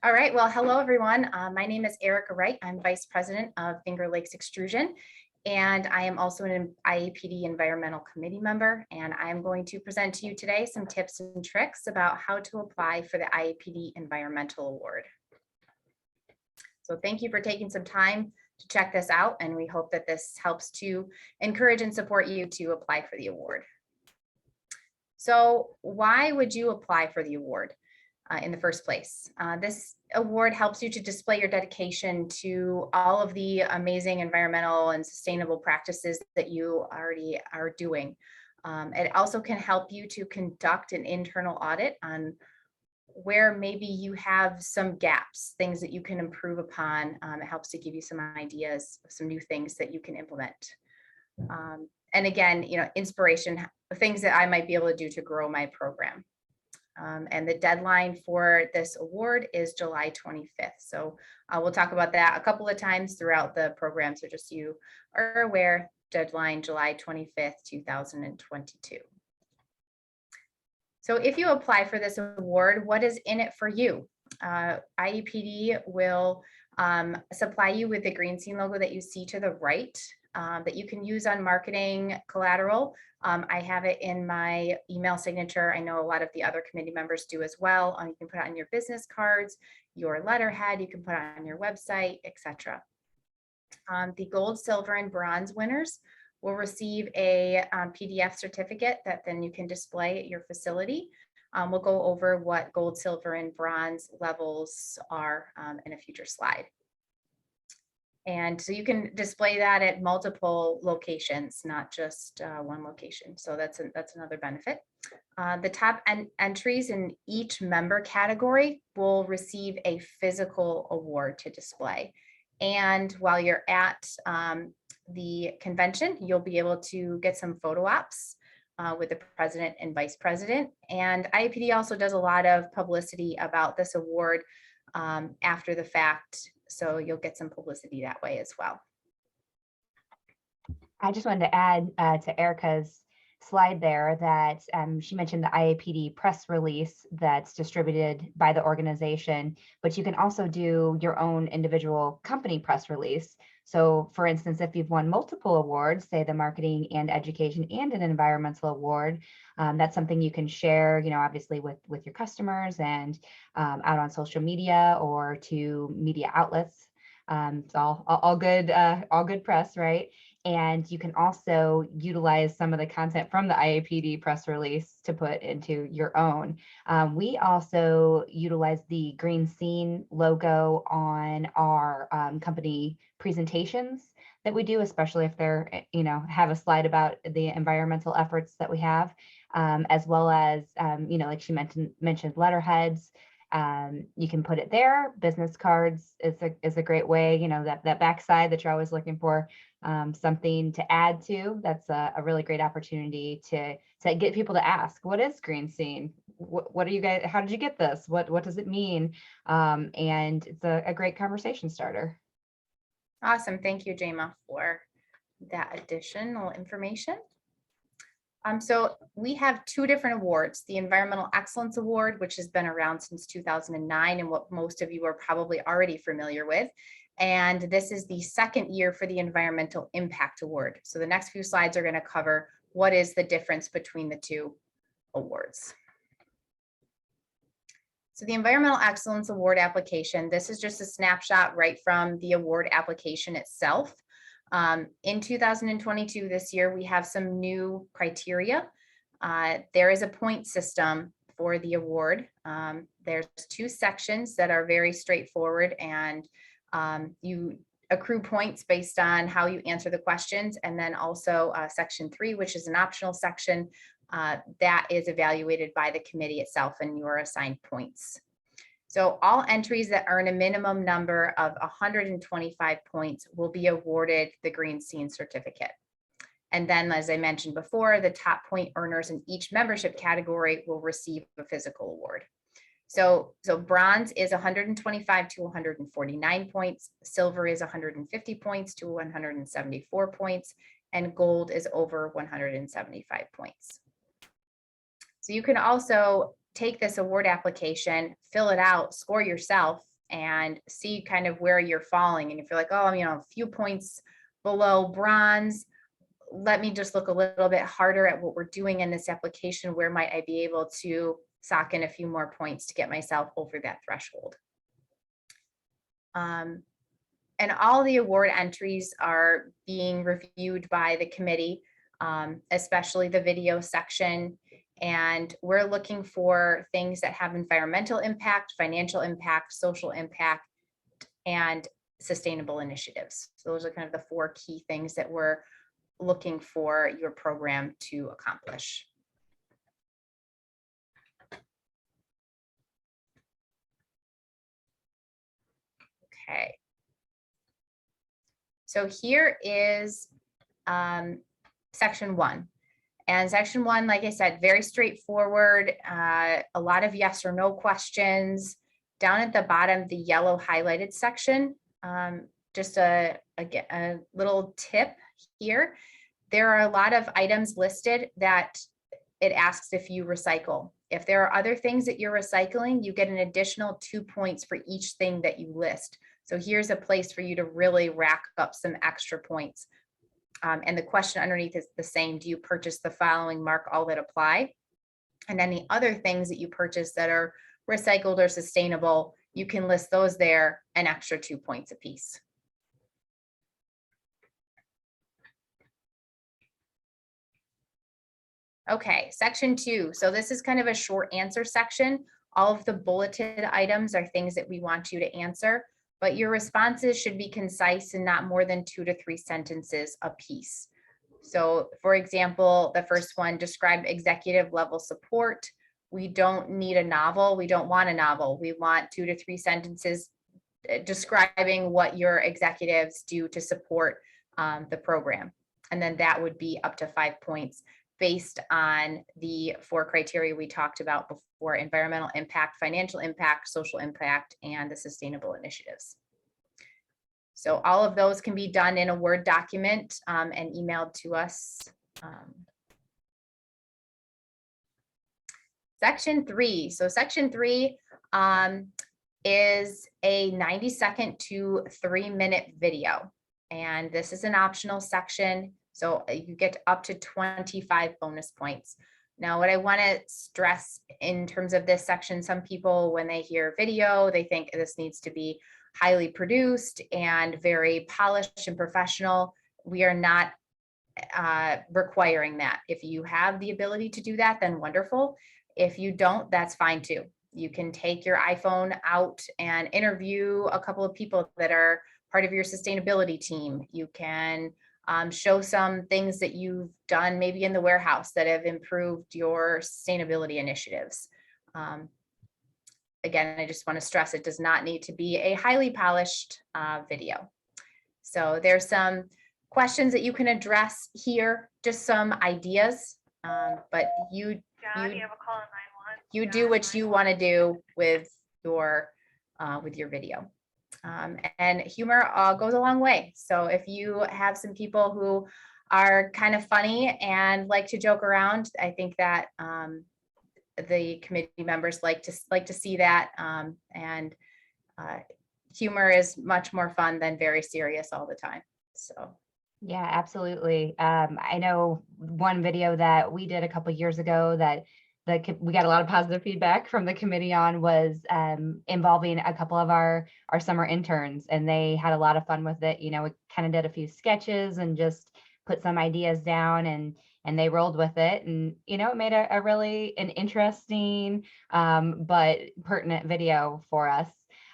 All right, well, hello everyone. My name is Erica Wright. I'm Vice President of Finger Lakes Extrusion, and I am also an IAPD Environmental Committee member, and I'm going to present to you today some tips and tricks about how to apply for the IAPD Environmental Award. So thank you for taking some time to check this out, and we hope that this helps to encourage and support you to apply for the award. So why would you apply for the award? In the first place. This award helps you to display your dedication to all of the amazing environmental and sustainable practices that you already are doing. It also can help you to conduct an internal audit on where maybe you have some gaps, things that you can improve upon. It helps to give you some ideas, some new things that you can implement. And again, inspiration, things that I might be able to do to grow my program. And the deadline for this award is July 25th. So we'll talk about that a couple of times throughout the program. So just so you are aware, deadline July 25th, 2022. So if you apply for this award, what is in it for you? IAPD will supply you with the green scene logo that you see to the right. That you can use on marketing collateral. I have it in my email signature. I know a lot of the other committee members do as well. You can put it on your business cards, your letterhead, you can put it on your website, etc. The gold, silver, and bronze winners will receive a PDF certificate that then you can display at your facility. We'll go over what gold, silver, and bronze levels are in a future slide. And so you can display that at multiple locations, not just one location. So that's another benefit. The top entries in each member category will receive a physical award to display. And while you're at the convention, you'll be able to get some photo ops with the president and vice president. And IAPD also does a lot of publicity about this award after the fact. So you'll get some publicity that way as well. I just wanted to add to Erica's slide there that she mentioned the IAPD press release that's distributed by the organization, but you can also do your own individual company press release. So for instance, if you've won multiple awards, say the marketing and education and an environmental award, that's something you can share, obviously with your customers and out on social media or to media outlets. It's all good press, right? And you can also utilize some of the content from the IAPD press release to put into your own. We also utilize the green scene logo on our company presentations that we do, especially if they're, have a slide about the environmental efforts that we have, as well as, like she mentioned letterheads. You can put it there. Business cards is a great way, that backside that you're always looking for something to add to. That's a really great opportunity to get people to ask, what is green scene? What are you guys, how did you get this? What does it mean? And it's a great conversation starter. Awesome. Thank you, Jema, for that additional information. So we have two different awards, the Environmental Excellence Award, which has been around since 2009 and what most of you are probably already familiar with. And this is the second year for the Environmental Impact Award. So the next few slides are going to cover what is the difference between the two awards. So the Environmental Excellence Award application, this is just a snapshot right from the award application itself. In 2022, this year, we have some new criteria. There is a point system for the award. There's two sections that are very straightforward, and you accrue points based on how you answer the questions. And then also section 3, which is an optional section that is evaluated by the committee itself, and you are assigned points. So all entries that earn a minimum number of 125 points will be awarded the Green Scene certificate. And then, as I mentioned before, the top point earners in each membership category will receive a physical award. So bronze is 125 to 149 points, silver is 150 points to 174 points, and gold is over 175 points. So you can also take this award application, fill it out, score yourself, and see kind of where you're falling. And if you're like, oh, a few points below bronze, let me just look a little bit harder at what we're doing in this application. Where might I be able to sock in a few more points to get myself over that threshold? And all the award entries are being reviewed by the committee, especially the video section. And we're looking for things that have environmental impact, financial impact, social impact, and sustainable initiatives. So those are kind of the 4 key things that we're looking for your program to accomplish. Okay. So here is section 1. And section 1, like I said, very straightforward, a lot of yes or no questions. Down at the bottom, the yellow highlighted section, just a little tip here. There are a lot of items listed that it asks if you recycle. If there are other things that you're recycling, you get an additional 2 points for each thing that you list. So here's a place for you to really rack up some extra points. And the question underneath is the same. Do you purchase the following? Mark all that apply. And any other things that you purchase that are recycled or sustainable, you can list those there, an extra 2 points apiece. Okay, section 2. So this is kind of a short answer section. All of the bulleted items are things that we want you to answer, but your responses should be concise and not more than 2 to 3 sentences apiece. So for example, the first one, describe executive level support. We don't need a novel. We don't want a novel. We want 2 to 3 sentences describing what your executives do to support the program. And then that would be up to 5 points based on the 4 criteria we talked about before: environmental impact, financial impact, social impact, and the sustainable initiatives. So all of those can be done in a Word document and emailed to us. Section 3. So section 3 is a 90-second to 3-minute video. And this is an optional section. So you get up to 25 bonus points. Now, what I want to stress in terms of this section, some people, when they hear video, they think this needs to be highly produced and very polished and professional. We are not requiring that. If you have the ability to do that, then wonderful. If you don't, that's fine too. You can take your iPhone out and interview a couple of people that are part of your sustainability team. You can show some things that you've done maybe in the warehouse that have improved your sustainability initiatives. Again, I just want to stress it does not need to be a highly polished video. So there's some questions that you can address here, just some ideas, but you do what you want to do with your video. And humor goes a long way. So if you have some people who are kind of funny and like to joke around, I think that the committee members like to see that. And humor is much more fun than very serious all the time. So. Yeah, absolutely. I know one video that we did a couple of years ago that we got a lot of positive feedback from the committee on was involving a couple of our summer interns, and they had a lot of fun with it. You know, we kind of did a few sketches and just put some ideas down, and they rolled with it, and you know, it made a really an interesting but pertinent video for us.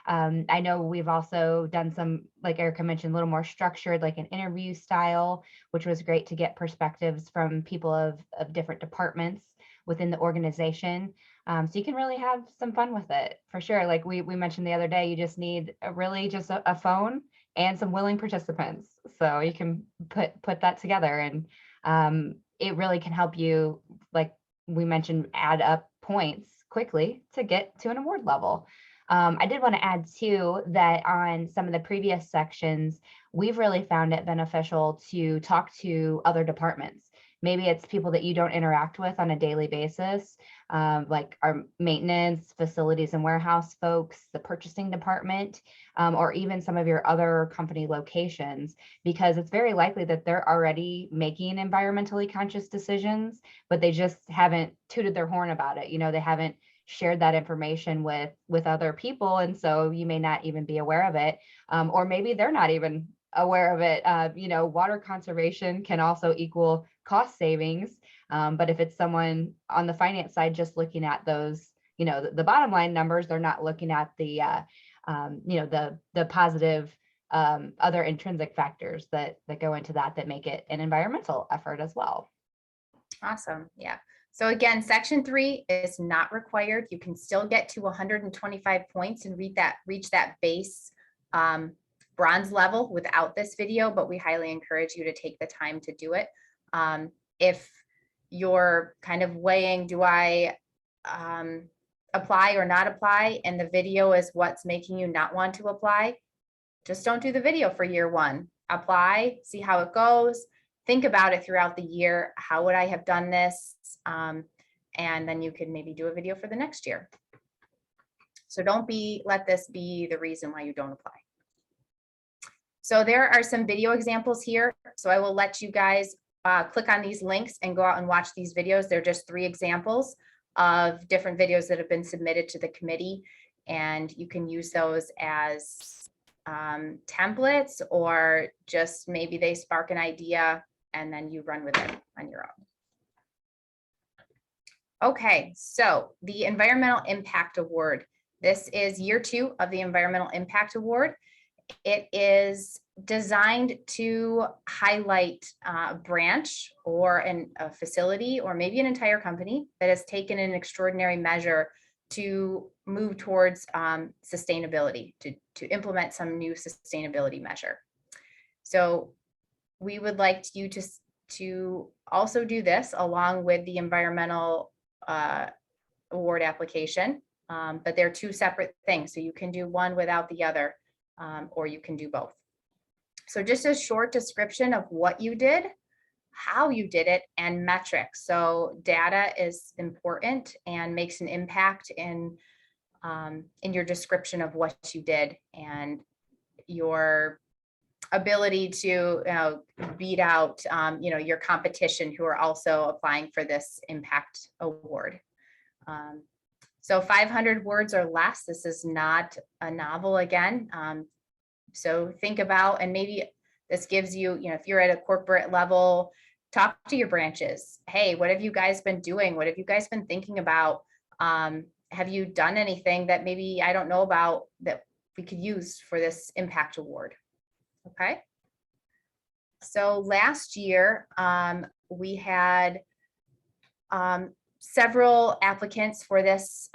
I know we've also done some, like Erica mentioned, a little more structured, like an interview style, which was great to get perspectives from people of different departments within the organization. So you can really have some fun with it for sure. Like we mentioned the other day, you just need just a phone and some willing participants. So you can put that together, and it really can help you, like we mentioned, add up points quickly to get to an award level. I did want to add too that on some of the previous sections, we've really found it beneficial to talk to other departments. Maybe it's people that you don't interact with on a daily basis, like our maintenance, facilities and warehouse folks, the purchasing department, or even some of your other company locations, because it's very likely that they're already making environmentally conscious decisions, but they just haven't tooted their horn about it. They haven't shared that information with other people, and so you may not even be aware of it, or maybe they're not even aware of it. Water conservation can also equal cost savings, but if it's someone on the finance side just looking at those, the bottom line numbers, they're not looking at the the positive other intrinsic factors that go into that make it an environmental effort as well. Awesome. Yeah. So again, section 3 is not required. You can still get to 125 points and reach that base bronze level without this video, but we highly encourage you to take the time to do it. If you're kind of weighing, do I apply or not apply, and the video is what's making you not want to apply, just don't do the video for year 1. Apply, see how it goes. Think about it throughout the year. How would I have done this? And then you can maybe do a video for the next year. So don't let this be the reason why you don't apply. So there are some video examples here. So I will let you guys click on these links and go out and watch these videos. They're just 3 examples of different videos that have been submitted to the committee. And you can use those as templates, or just maybe they spark an idea and then you run with it on your own. Okay, so the Environmental Impact Award. This is year 2 of the Environmental Impact Award. It is designed to highlight a branch or a facility, or maybe an entire company that has taken an extraordinary measure to move towards sustainability, to implement some new sustainability measure. So we would like you to also do this along with the environmental award application, but they're 2 separate things. So you can do one without the other, or you can do both. So just a short description of what you did, how you did it, and metrics. So data is important and makes an impact in your description of what you did, and your ability to beat out your competition who are also applying for this impact award. So 500 words or less. This is not a novel again. So think about, and maybe this gives you, if you're at a corporate level, talk to your branches. Hey, what have you guys been doing? What have you guys been thinking about? Have you done anything that maybe I don't know about that we could use for this impact award? Okay. So last year, we had several applicants for this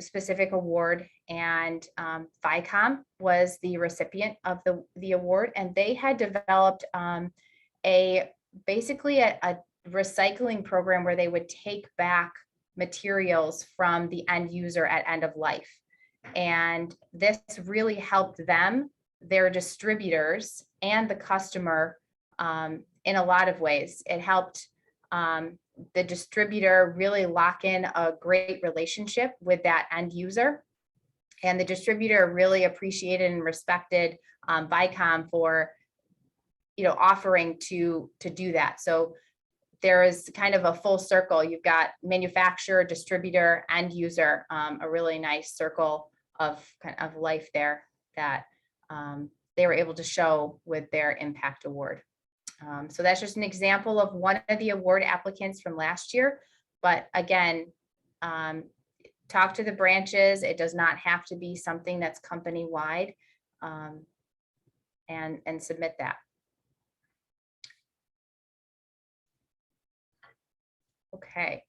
specific award, and VICOM was the recipient of the award, and they had developed basically a recycling program where they would take back materials from the end user at end of life. And this really helped them, their distributors, and the customer in a lot of ways. It helped the distributor really lock in a great relationship with that end user. And the distributor really appreciated and respected VICOM for offering to do that. So there is kind of a full circle. You've got manufacturer, distributor, end user, a really nice circle of kind of life there that they were able to show with their impact award. So that's just an example of one of the award applicants from last year. But again, talk to the branches. It does not have to be something that's company-wide, and submit that. Okay,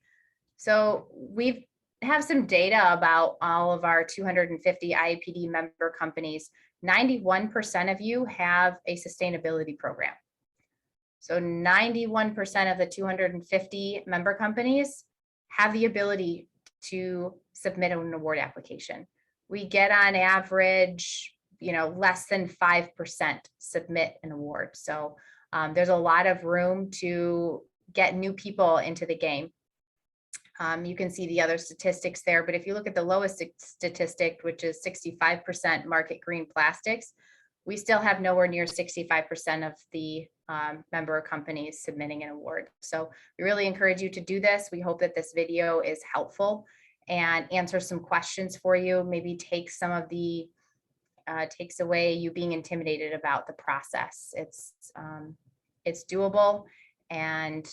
so we have some data about all of our 250 IAPD member companies. 91% of you have a sustainability program. So 91% of the 250 member companies have the ability to submit an award application. We get on average, less than 5% submit an award. So there's a lot of room to get new people into the game. You can see the other statistics there, but if you look at the lowest statistic, which is 65% market green plastics, we still have nowhere near 65% of the member companies submitting an award. So we really encourage you to do this. We hope that this video is helpful and answers some questions for you, maybe take some of the takes away you being intimidated about the process. It's doable, and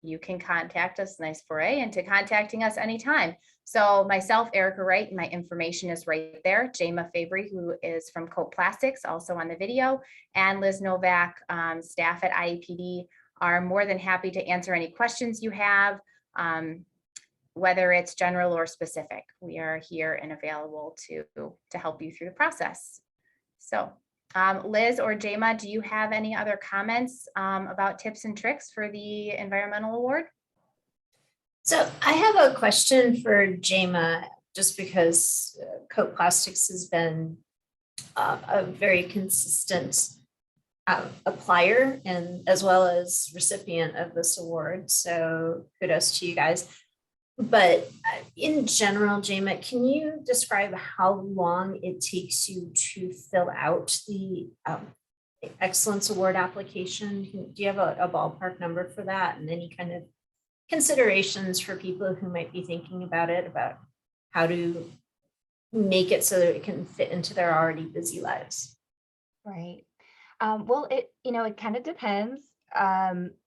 you can contact us, nice foray into contacting us anytime. So myself, Erica Wright, my information is right there. Jema Fabry, who is from Coat Plastics, also on the video, and Liz Novak, staff at IAPD, are more than happy to answer any questions you have, whether it's general or specific. We are here and available to help you through the process. So Liz or Jema, do you have any other comments about tips and tricks for the Environmental Award? So I have a question for Jema, just because Coat Plastics has been a very consistent applier and as well as recipient of this award. So kudos to you guys. But in general, Jema, can you describe how long it takes you to fill out the Excellence Award application? Do you have a ballpark number for that, and any kind of considerations for people who might be thinking about it, about how to make it so that it can fit into their already busy lives? Right. Well, it kind of depends.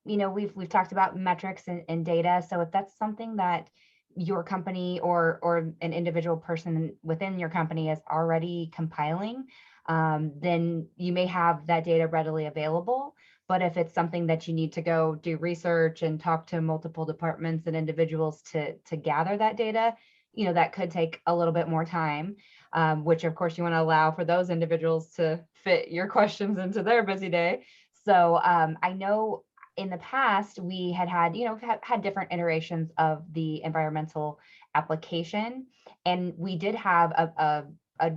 We've talked about metrics and data. So if that's something that your company or an individual person within your company is already compiling, then you may have that data readily available. But if it's something that you need to go do research and talk to multiple departments and individuals to gather that data, that could take a little bit more time, which of course you want to allow for those individuals to fit your questions into their busy day. So I know in the past we had different iterations of the environmental application, and we did have a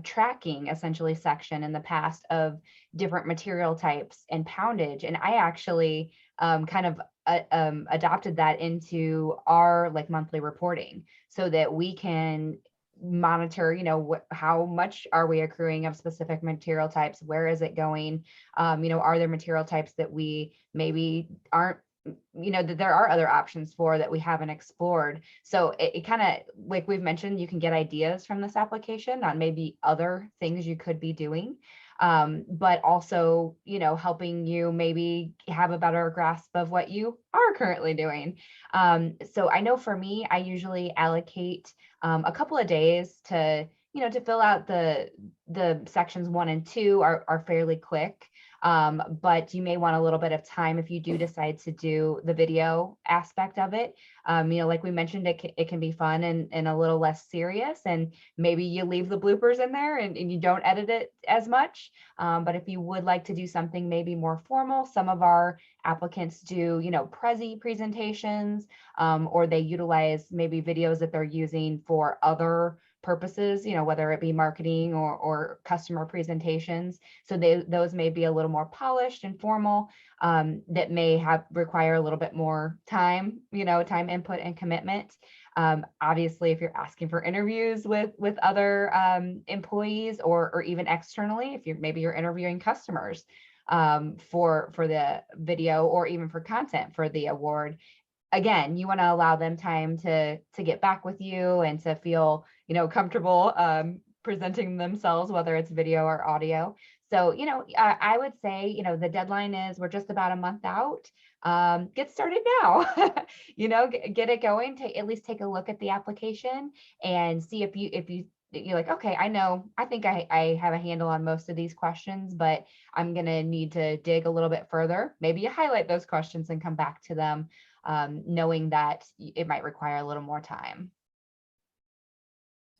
tracking essentially section in the past of different material types and poundage. And I actually adopted that into our monthly reporting so that we can monitor, how much are we accruing of specific material types? Where is it going? Are there material types that we maybe aren't, that there are other options for that we haven't explored? So it kind of, like we've mentioned, you can get ideas from this application on maybe other things you could be doing, but also, helping you maybe have a better grasp of what you are currently doing. So I know for me, I usually allocate a couple of days to fill out the sections 1 and 2 are fairly quick. But you may want a little bit of time if you do decide to do the video aspect of it. Like we mentioned, it can be fun and a little less serious, and maybe you leave the bloopers in there and you don't edit it as much. But if you would like to do something maybe more formal, some of our applicants do, Prezi presentations, or they utilize maybe videos that they're using for other purposes, whether it be marketing or customer presentations. So those may be a little more polished and formal, that may require a little bit more time, time input and commitment. Obviously, if you're asking for interviews with other employees or even externally, if you're interviewing customers for the video or even for content for the award, again, you want to allow them time to get back with you and to feel, comfortable presenting themselves, whether it's video or audio. So, I would say, the deadline is we're just about a month out. Get started now, get it going, to at least take a look at the application and see if you're like, okay, I think I have a handle on most of these questions, but I'm going to need to dig a little bit further. Maybe you highlight those questions and come back to them, knowing that it might require a little more time.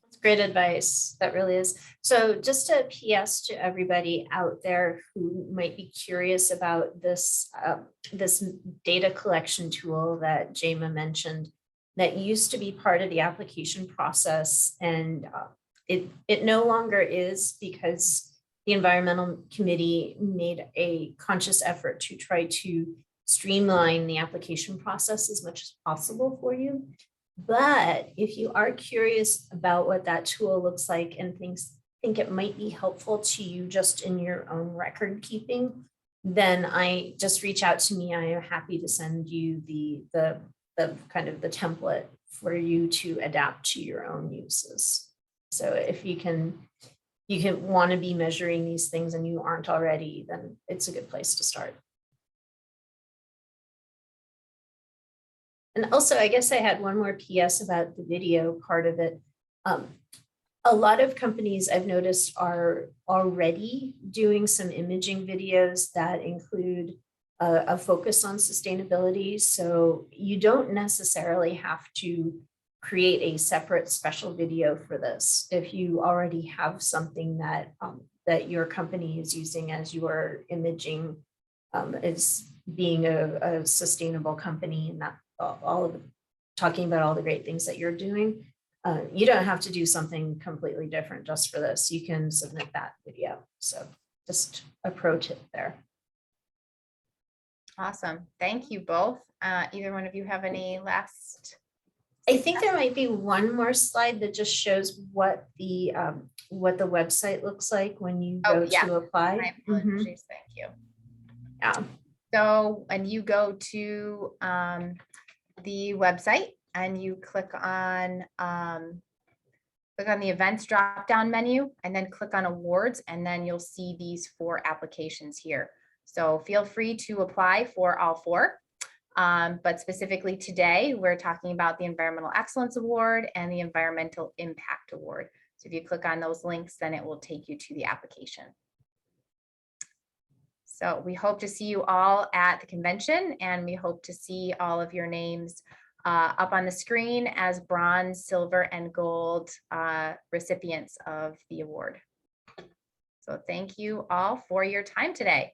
That's great advice. That really is. So just a PS to everybody out there who might be curious about this, this data collection tool that Jema mentioned, that used to be part of the application process, and it no longer is, because the environmental committee made a conscious effort to try to streamline the application process as much as possible for you. But if you are curious about what that tool looks like and think it might be helpful to you just in your own record keeping, then I just reach out to me. I am happy to send you the kind of the template for you to adapt to your own uses. So if you can want to be measuring these things and you aren't already, then it's a good place to start. And also, I guess I had one more PS about the video part of it. A lot of companies I've noticed are already doing some imaging videos that include a focus on sustainability. So you don't necessarily have to create a separate special video for this. If you already have something that that your company is using as your imaging as being a sustainable company, and that talking about all the great things that you're doing, you don't have to do something completely different just for this. You can submit that video. So just approach it there. Awesome. Thank you both. Either one of you have any last? I think there might be one more slide that just shows what the website looks like when you go to apply. My apologies. Thank you. Yeah. So when you go to the website and you click on the events drop down menu and then click on awards, and then you'll see these 4 applications here. So feel free to apply for all 4. But specifically today, we're talking about the Environmental Excellence Award and the Environmental Impact Award. So if you click on those links, then it will take you to the application. So we hope to see you all at the convention, and we hope to see all of your names up on the screen as bronze, silver, and gold recipients of the award. So thank you all for your time today.